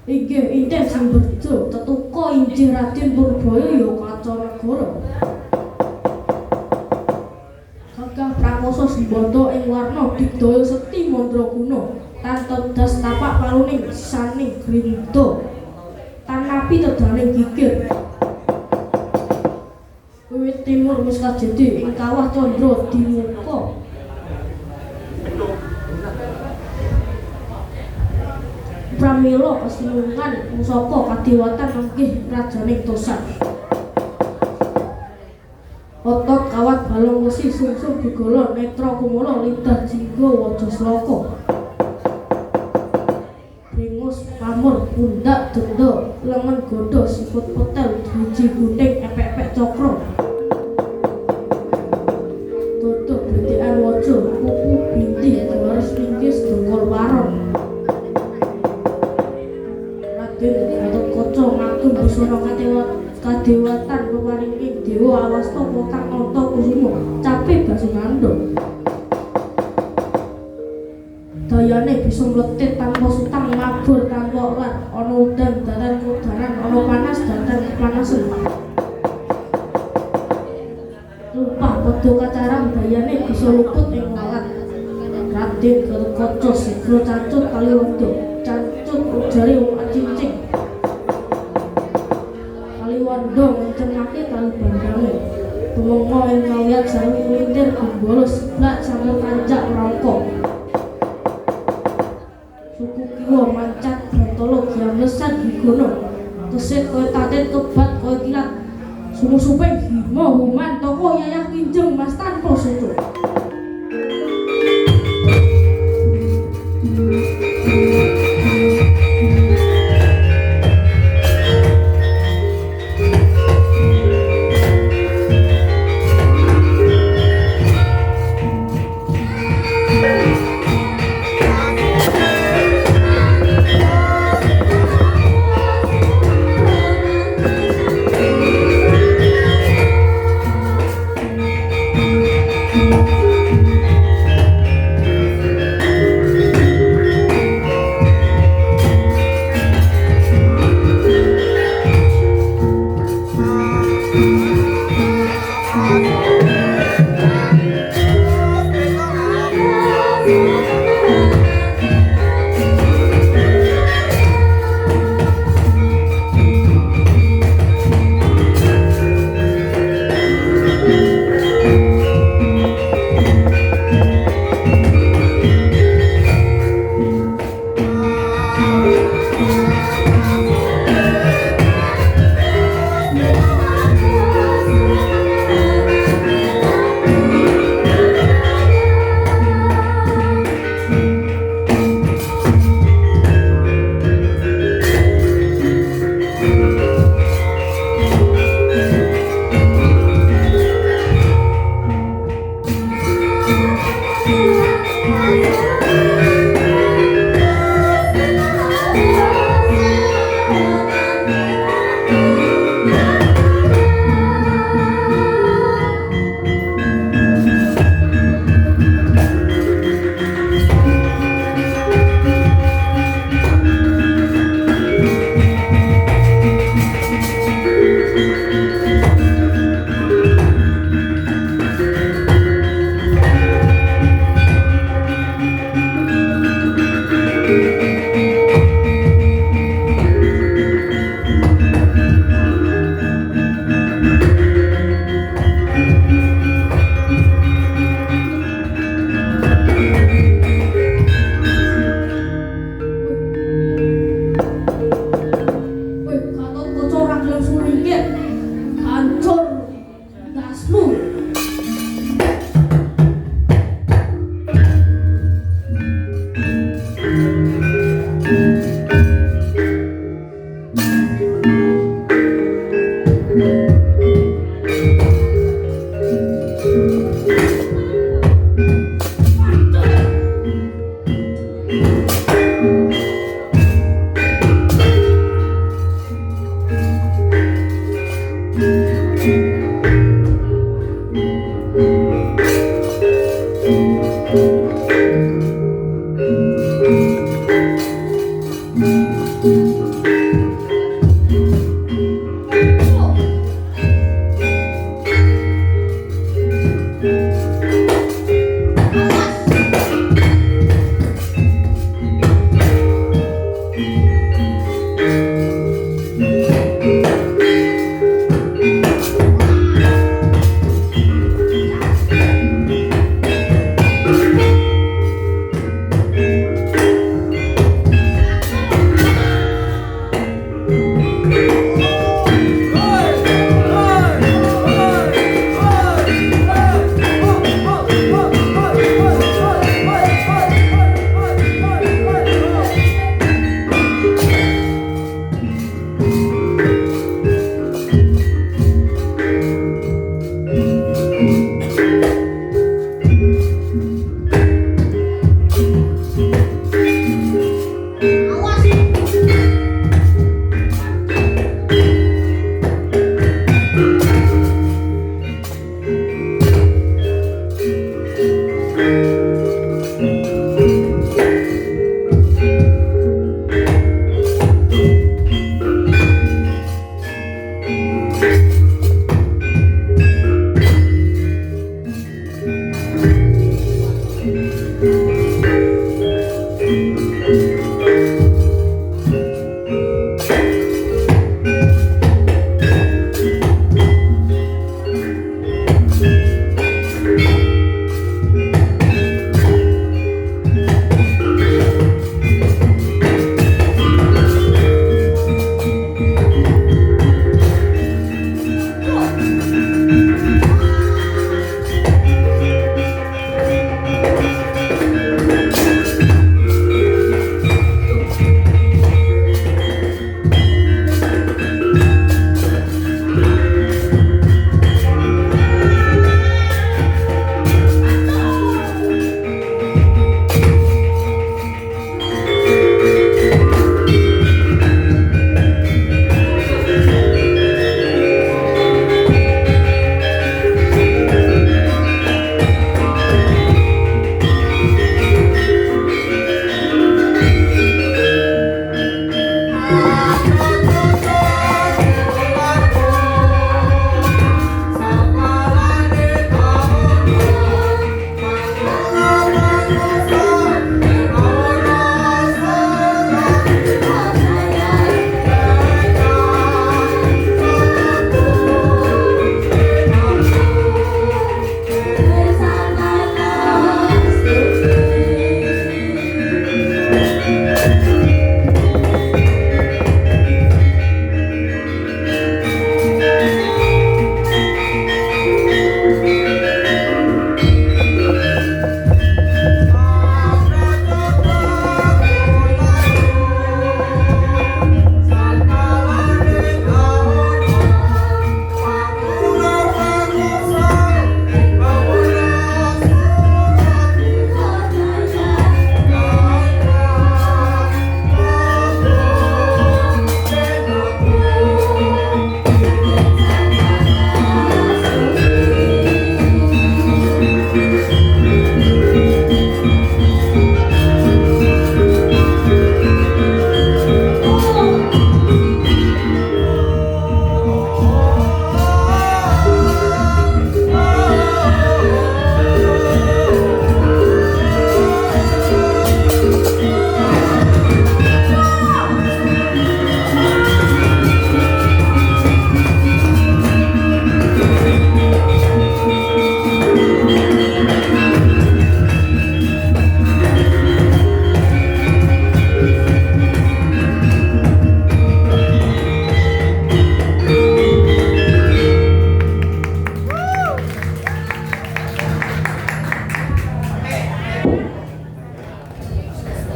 Inggih inten sang bejo tetuko injih Raden Purbaya ya Kacanegara. Gagah prakoso sembada ing warna digdaya sekti mandraguna tan tedas tapak paluning saning grinda tan napi tedaning gigir. Wiwit timur wis kajedi ing kawah Candra Dimuka. Pramila pasinungan pusaka kadewatan inggih rajaning Tosan. Otot kawat balung wesi sungsung gegala netra kumala lidah jingga wajasloka. Bringus pamur pundak denda lengen godha sikut petel driji gunting epek-epek cakra. Dodo bletikan waja kuku binti garis linggis dengkul waron. Raden Gatotkaca ngagem busana kadewatan peparinging dewa Awasta Potang Nata Kusuma Cape Basunanda. Dayane bisa mletit tanpa sutang, mabur tanpa lat, ana udan dadan kudaran, ana panas dadan kepanasan. Lumpah padha kacaram dayane bisa luput ing lalat. Raden Gatotkaca sigra cancut kaliwanda, cancut ujare wong cincing. Kaliwanda ngencenake kali bandhange. Tumengga ing kawiyat sarwi kulintir gembala seblak samur kancak rangka. Suku kiwa mancat bantala giamlesan higono. Kesit koyo tatet kebat koyo kilat. Sumu-suping hima human toko yayah kinjeng mas tanpa sucu.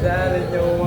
Jare nyowo